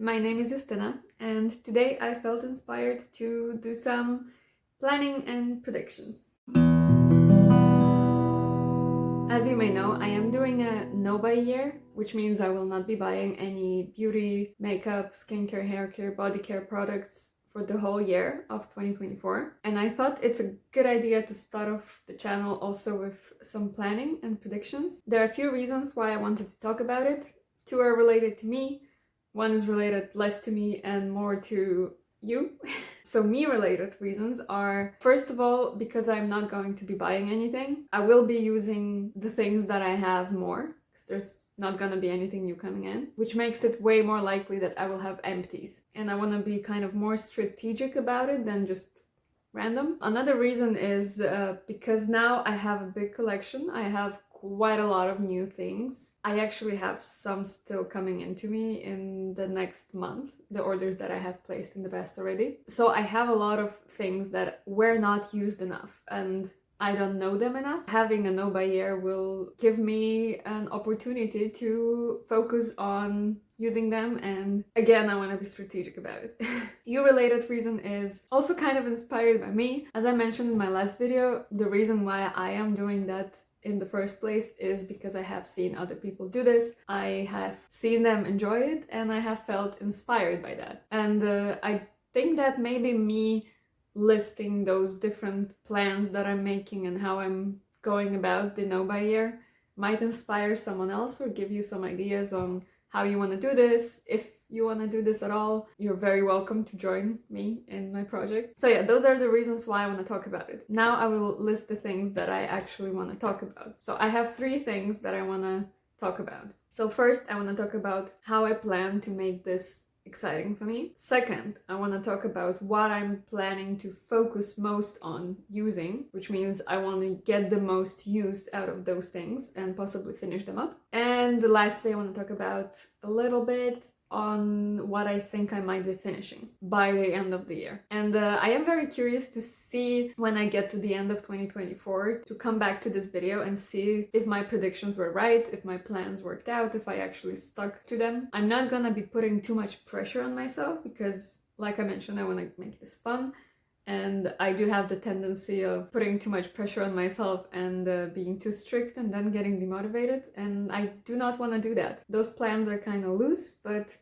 my name is Justina, and today I felt inspired to do some planning and predictions. As you may know, I am doing a no-buy year, which means I will not be buying any beauty, makeup, skincare, hair care, body care products for the whole year of 2024. And I thought it's a good idea to start off the channel also with some planning and predictions. There are a few reasons why I wanted to talk about it. Two are related to me. One is related less to me and more to you. So me-related reasons are, first of all, because I'm not going to be buying anything. I will be using the things that I have more, because there's not gonna be anything new coming in, which makes it way more likely that I will have empties. And I want to be kind of more strategic about it than just random. Another reason is because now I have a big collection. I have quite a lot of new things. I actually have some still coming into me in the next month, the orders that I have placed in the past already. So I have a lot of things that were not used enough and I don't know them enough. Having a no-buy year will give me an opportunity to focus on using them, and again, I want to be strategic about it. You-related reason is also kind of inspired by me. As I mentioned in my last video, the reason why I am doing that in the first place is because I have seen other people do this. I have seen them enjoy it and I have felt inspired by that. And I think that maybe me listing those different plans that I'm making and how I'm going about the no-buy year might inspire someone else or give you some ideas on how you want to do this. If you want to do this at all, you're very welcome to join me in my project. So yeah, those are the reasons why I want to talk about it. Now I will list the things that I actually want to talk about. So I have 3 things that I want to talk about. So first, I want to talk about how I plan to make this exciting for me. Second, I want to talk about what I'm planning to focus most on using, which means I want to get the most use out of those things and possibly finish them up. And lastly, I want to talk about a little bit on what I think I might be finishing by the end of the year. And I am very curious to see when I get to the end of 2024 to come back to this video and see if my predictions were right, if my plans worked out, if I actually stuck to them. I'm not gonna be putting too much pressure on myself because, like I mentioned, I want to make this fun. And I do have the tendency of putting too much pressure on myself and being too strict and then getting demotivated. And I do not want to do that. Those plans are kind of loose, but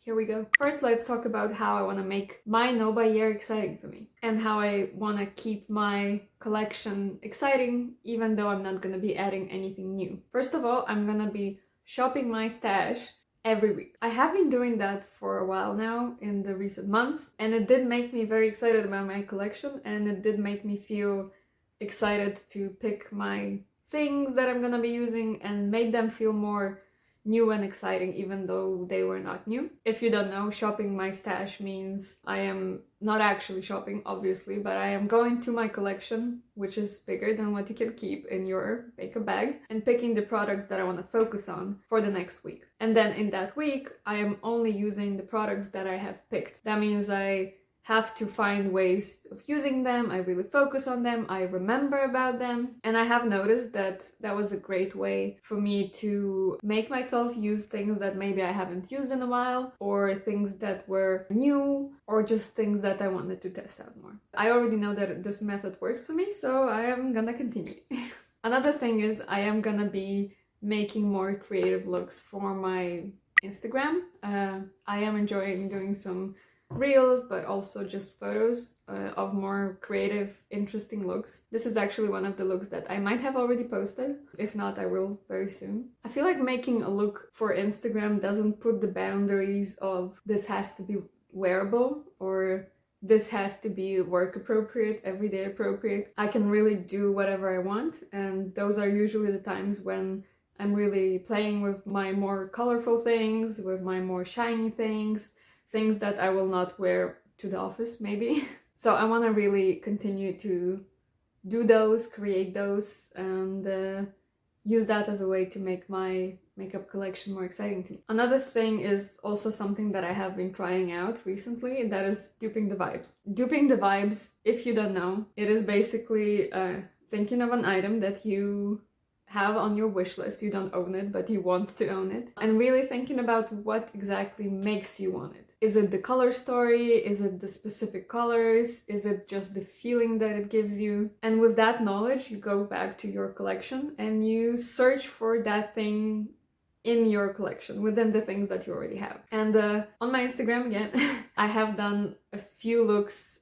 here we go. First, let's talk about how I want to make my no-buy year exciting for me and how I want to keep my collection exciting, even though I'm not going to be adding anything new. First of all, I'm going to be shopping my stash every week. I have been doing that for a while now in the recent months, and it did make me very excited about my collection, and it did make me feel excited to pick my things that I'm gonna be using and make them feel more new and exciting, even though they were not new. If you don't know, shopping my stash means I am not actually shopping, obviously, but I am going to my collection, which is bigger than what you can keep in your makeup bag, and picking the products that I want to focus on for the next week. And then in that week, I am only using the products that I have picked. That means I have to find ways of using them. I really focus on them. I remember about them. And I have noticed that that was a great way for me to make myself use things that maybe I haven't used in a while, or things that were new, or just things that I wanted to test out more. I already know that this method works for me, so I am gonna continue. Another thing is I am gonna be making more creative looks for my Instagram. I am enjoying doing some reels, but also just photos of more creative, interesting looks. This is actually one of the looks that I might have already posted. If not, I will very soon. I feel like making a look for Instagram doesn't put the boundaries of this has to be wearable or this has to be work appropriate, everyday appropriate. I can really do whatever I want, and those are usually the times when I'm really playing with my more colorful things, with my more shiny things that I will not wear to the office, maybe. So I want to really continue to do those, create those, and use that as a way to make my makeup collection more exciting to me. Another thing is also something that I have been trying out recently, and that is duping the vibes. Duping the vibes, if you don't know, it is basically thinking of an item that you have on your wish list. You don't own it, but you want to own it. And really thinking about what exactly makes you want it. Is it the color story? Is it the specific colors? Is it just the feeling that it gives you? And with that knowledge, you go back to your collection and you search for that thing in your collection within the things that you already have. And on my Instagram again, I have done a few looks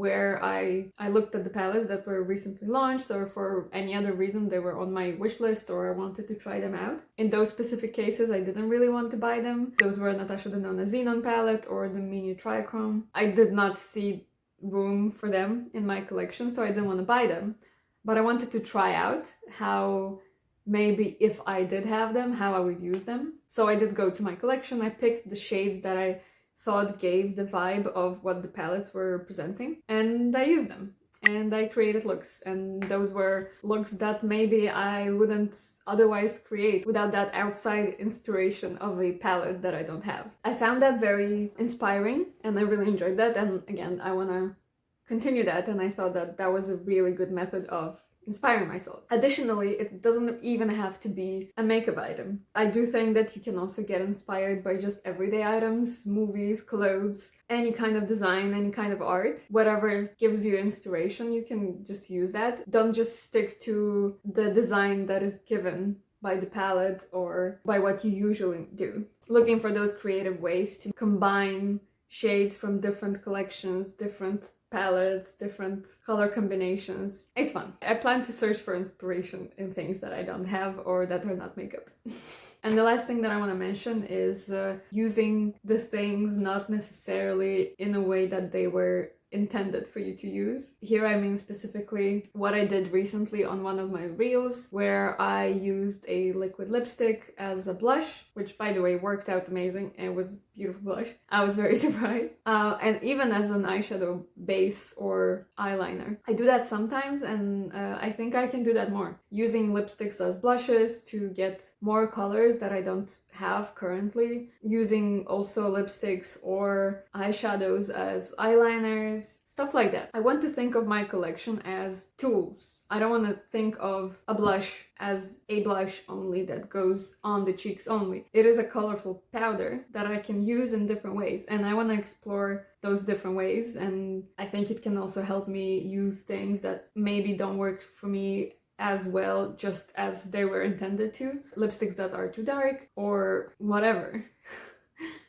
where I looked at the palettes that were recently launched, or for any other reason they were on my wish list or I wanted to try them out. In those specific cases, I didn't really want to buy them. Those were Natasha Denona Xenon palette or the Mini Trichrome. I did not see room for them in my collection, so I didn't want to buy them. But I wanted to try out how maybe if I did have them, how I would use them. So I did go to my collection. I picked the shades that I thought gave the vibe of what the palettes were presenting, and I used them. And I created looks, and those were looks that maybe I wouldn't otherwise create without that outside inspiration of a palette that I don't have. I found that very inspiring, and I really enjoyed that. And again, I want to continue that, and I thought that that was a really good method of inspiring myself. Additionally, it doesn't even have to be a makeup item. I do think that you can also get inspired by just everyday items, movies, clothes, any kind of design, any kind of art. Whatever gives you inspiration, you can just use that. Don't just stick to the design that is given by the palette or by what you usually do. Looking for those creative ways to combine shades from different collections, different palettes, different color combinations. It's fun. I plan to search for inspiration in things that I don't have or that are not makeup. And the last thing that I want to mention is using the things not necessarily in a way that they were intended for you to use. Here I mean specifically what I did recently on one of my reels, where I used a liquid lipstick as a blush, which by the way worked out amazing. It was beautiful blush. I was very surprised. And even as an eyeshadow base or eyeliner. I do that sometimes, and I think I can do that more. Using lipsticks as blushes to get more colors that I don't have currently. Using also lipsticks or eyeshadows as eyeliners, stuff like that. I want to think of my collection as tools. I don't want to think of a blush as a blush only that goes on the cheeks only. It is a colorful powder that I can use in different ways, and I want to explore those different ways, and I think it can also help me use things that maybe don't work for me as well just as they were intended to. Lipsticks that are too dark or whatever.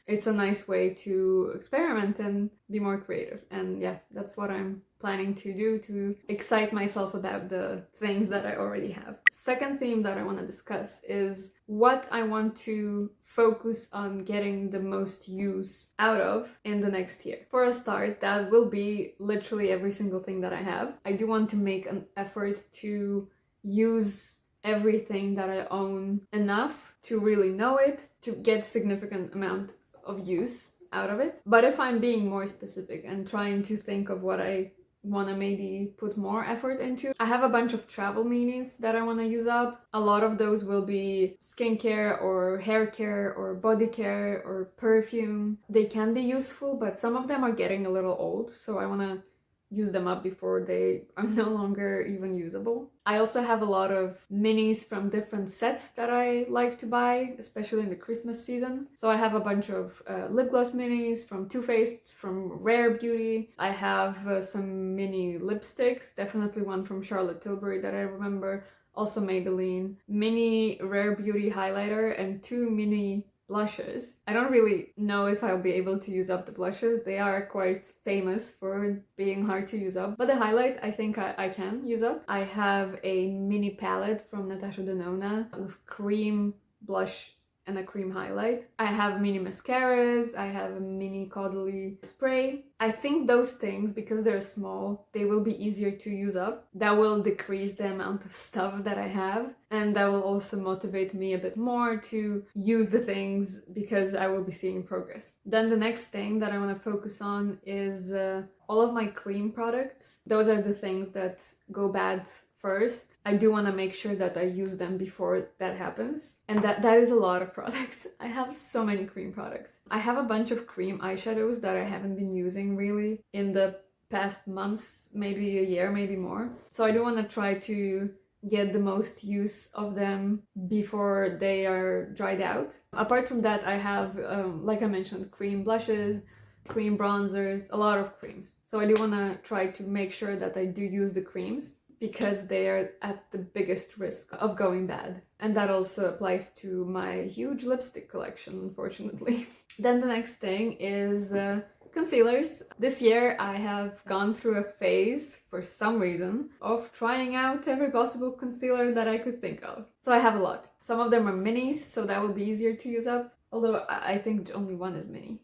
It's a nice way to experiment and be more creative. And yeah, that's what I'm planning to do to excite myself about the things that I already have. Second theme that I want to discuss is what I want to focus on getting the most use out of in the next year. For a start, that will be literally every single thing that I have. I do want to make an effort to use everything that I own enough to really know it, to get significant amount of use out of it. But if I'm being more specific and trying to think of what I want to maybe put more effort into, I have a bunch of travel minis that I want to use up. A lot of those will be skincare or hair care or body care or perfume. They can be useful, but some of them are getting a little old, so I want to use them up before they are no longer even usable. I also have a lot of minis from different sets that I like to buy, especially in the Christmas season. So I have a bunch of lip gloss minis from Too Faced, from Rare Beauty. I have some mini lipsticks, definitely one from Charlotte Tilbury that I remember, also Maybelline, mini Rare Beauty highlighter, and 2 mini blushes. I don't really know if I'll be able to use up the blushes. They are quite famous for being hard to use up. But the highlight, I think I can use up. I have a mini palette from Natasha Denona with cream blush and a cream highlight. I have mini mascaras. I have a mini Caudalie spray. I think those things, because they're small, they will be easier to use up. That will decrease the amount of stuff that I have, and that will also motivate me a bit more to use the things because I will be seeing progress. Then the next thing that I want to focus on is all of my cream products. Those are the things that go bad first. I do want to make sure that I use them before that happens. And that is a lot of products. I have so many cream products. I have a bunch of cream eyeshadows that I haven't been using really in the past months, maybe a year, maybe more. So I do want to try to get the most use of them before they are dried out. Apart from that, I have, like I mentioned, cream blushes, cream bronzers, a lot of creams. So I do want to try to make sure that I do use the creams because they are at the biggest risk of going bad. And that also applies to my huge lipstick collection, unfortunately. Then the next thing is concealers. This year I have gone through a phase, for some reason, of trying out every possible concealer that I could think of. So I have a lot. Some of them are minis, so that will be easier to use up, although I think only one is mini.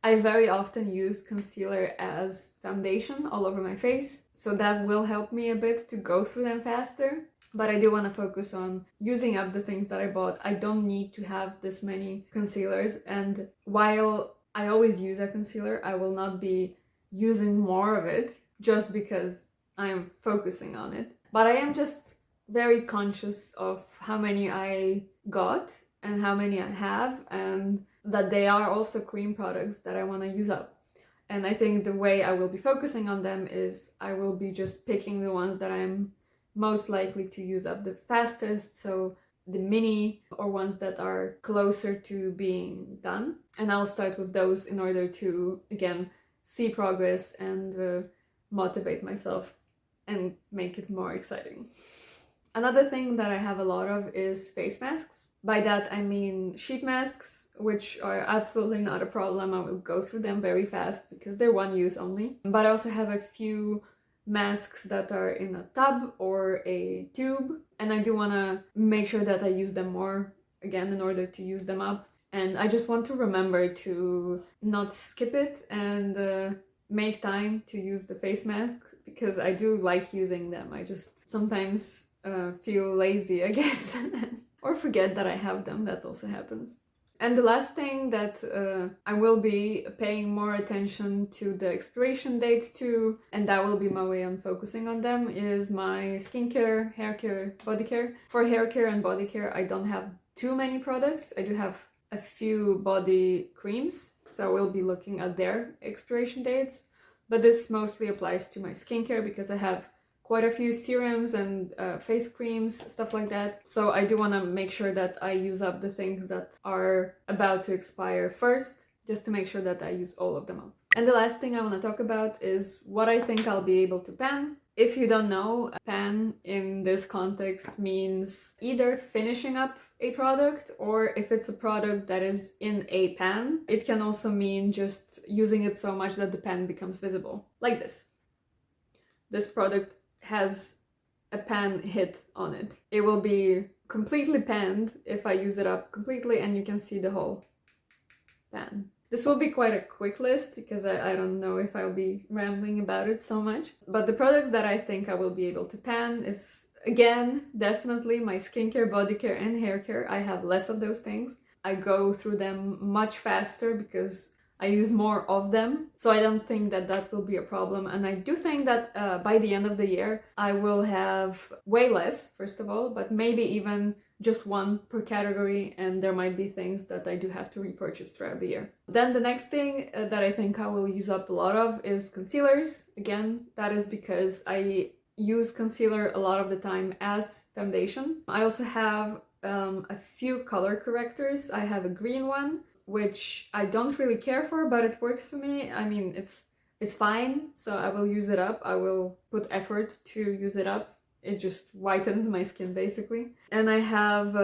I very often use concealer as foundation all over my face, so that will help me a bit to go through them faster. But I do want to focus on using up the things that I bought. I don't need to have this many concealers, and while I always use a concealer, I will not be using more of it just because I am focusing on it. But I am just very conscious of how many I got and how many I have, and that they are also cream products that I want to use up. And I think the way I will be focusing on them is I will be just picking the ones that I'm most likely to use up the fastest, so the mini or ones that are closer to being done. And I'll start with those in order to, again, see progress and motivate myself and make it more exciting. Another thing that I have a lot of is face masks. By that I mean sheet masks, which are absolutely not a problem. I will go through them very fast because they're one use only. But I also have a few masks that are in a tub or a tube, and I do want to make sure that I use them more, again, in order to use them up. And I just want to remember to not skip it and make time to use the face mask, because I do like using them. I just sometimes feel lazy, I guess, or forget that I have them. That also happens. And the last thing that I will be paying more attention to the expiration dates to, and that will be my way on focusing on them, is my skincare, hair care, body care. For hair care and body care, I don't have too many products. I do have a few body creams, so I will be looking at their expiration dates. But this mostly applies to my skincare because I have quite a few serums and face creams, stuff like that. So I do want to make sure that I use up the things that are about to expire first, just to make sure that I use all of them up. And the last thing I want to talk about is what I think I'll be able to pan. If you don't know, pan in this context means either finishing up a product, or if it's a product that is in a pan, it can also mean just using it so much that the pan becomes visible. Like this. This product has a pan hit on it. It will be completely panned if I use it up completely, and you can see the whole pan. This will be quite a quick list because I don't know if I'll be rambling about it so much. But the products that I think I will be able to pan is, again, definitely my skincare, body care, and hair care. I have less of those things. I go through them much faster because I use more of them, so I don't think that that will be a problem. And I do think that by the end of the year, I will have way less, first of all, but maybe even just one per category, and there might be things that I do have to repurchase throughout the year. Then the next thing that I think I will use up a lot of is concealers. Again, that is because I use concealer a lot of the time as foundation. I also have a few color correctors. I have a green one, which I don't really care for, but it works for me. I mean, it's fine, so I will use it up. I will put effort to use it up. It just whitens my skin, basically. And I have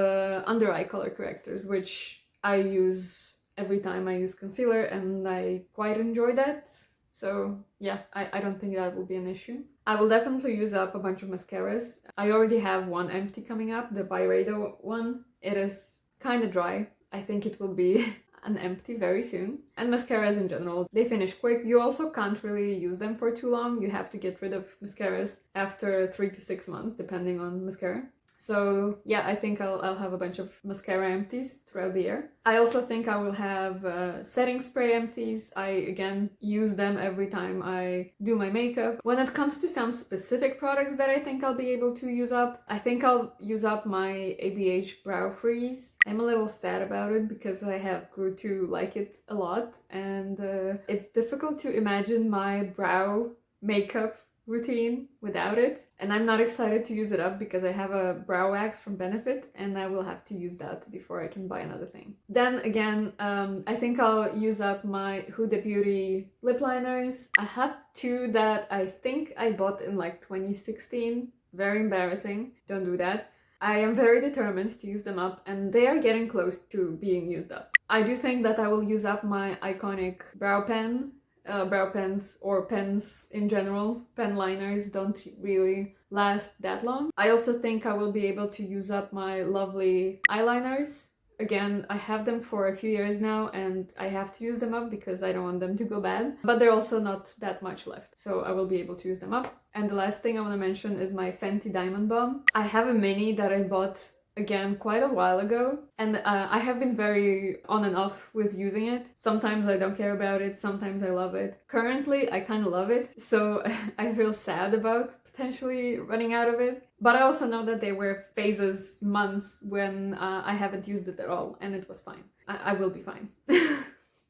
under eye color correctors, which I use every time I use concealer, and I quite enjoy that. So yeah, I don't think that will be an issue. I will definitely use up a bunch of mascaras. I already have one empty coming up, the Byredo one. It is kind of dry. I think it will be an empty very soon. And mascaras in general, they finish quick. You also can't really use them for too long. You have to get rid of mascaras after 3 to 6 months, depending on mascara. So yeah, I think I'll have a bunch of mascara empties throughout the year. I also think I will have setting spray empties. I, again, use them every time I do my makeup. When it comes to some specific products that I think I'll be able to use up, I think I'll use up my ABH Brow Freeze. I'm a little sad about it because I have grew to like it a lot, and it's difficult to imagine my brow makeup routine without it, and I'm not excited to use it up because I have a brow wax from Benefit and I will have to use that before I can buy another thing. Then again, I think I'll use up my Huda Beauty lip liners. I have two that I think I bought in like 2016. Very embarrassing. Don't do that. I am very determined to use them up and they are getting close to being used up. I do think that I will use up my iconic brow pens or pens in general. Pen liners don't really last that long. I also think I will be able to use up my lovely eyeliners. Again, I have them for a few years now and I have to use them up because I don't want them to go bad. But they're also not that much left, so I will be able to use them up. And the last thing I want to mention is my Fenty Diamond Balm. I have a mini that I bought again quite a while ago, and I have been very on and off with using it. Sometimes I don't care about it, sometimes I love it. Currently I kind of love it, so I feel sad about potentially running out of it. But I also know that there were phases, months, when I haven't used it at all, and it was fine. I will be fine.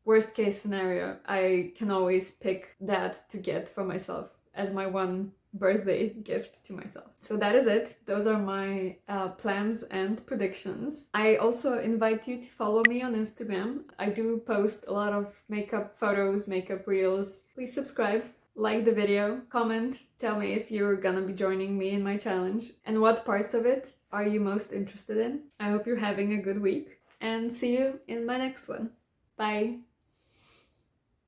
Worst case scenario, I can always pick that to get for myself as my one birthday gift to myself. So that is it. Those are my plans and predictions. I also invite you to follow me on Instagram. I do post a lot of makeup photos, makeup reels. Please subscribe, like the video, comment, tell me if you're gonna be joining me in my challenge and what parts of it are you most interested in. I hope you're having a good week and see you in my next one. Bye!